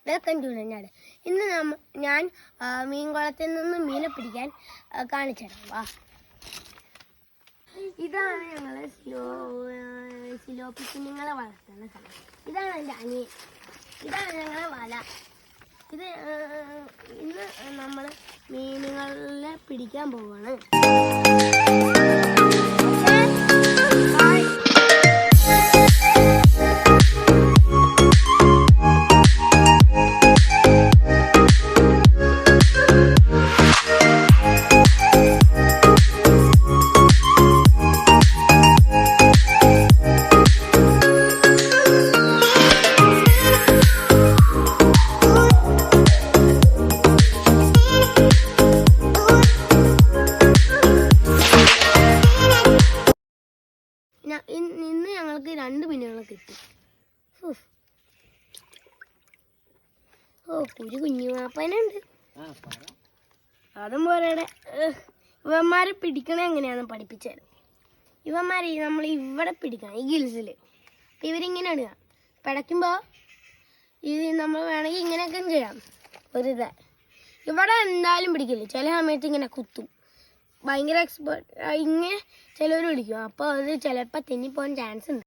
Welcome to ഞാട്. ഇന്ന് ഞാൻ മീൻകുളത്തിൽ നിന്ന് മീനെ പിടിക്കാൻ കാണിച്ചു തരാം. വാ, ഇതാണ് ഞങ്ങൾ സിലോപ്പി കുഞ്ഞുങ്ങളെ വളർത്തുന്ന സ്ഥലം. ഇതാണ് എൻ്റെ അനിയൻ, ഇതാണ് ഞങ്ങളെ വല. ഇത് ഇന്ന് നമ്മൾ മീനുകളെ പിടിക്കാൻ പോവാണ്. ഇന്ന് ഞങ്ങൾക്ക് 2 മീനുകളെ കിട്ടി. കുഞ്ഞു മാപ്പനുണ്ട്. അതും പോരാടെ ഇവന്മാരെ പിടിക്കണ എങ്ങനെയാണെന്ന് പഠിപ്പിച്ചു തരാം. ഇവന്മാരെ നമ്മൾ ഇവിടെ പിടിക്കണം, ഈ ഗിൽസിൽ. ഇവരിങ്ങനെ ഇടുക, പിടയ്ക്കുമ്പോൾ ഇത് നമ്മൾ വേണമെങ്കിൽ ഇങ്ങനെയൊക്കെ ചെയ്യാം. ഒരിത് ഇവിടെ എന്തായാലും പിടിക്കില്ല. ചില സമയത്ത് ഇങ്ങനെ കുത്തും. ഭയങ്കര എക്സ്പേർട്ട് ഇങ്ങനെ ചിലവർ വിളിക്കും. അപ്പോൾ അത് ചിലപ്പോൾ തെന്നിപ്പോകാൻ ചാൻസ് ഉണ്ട്.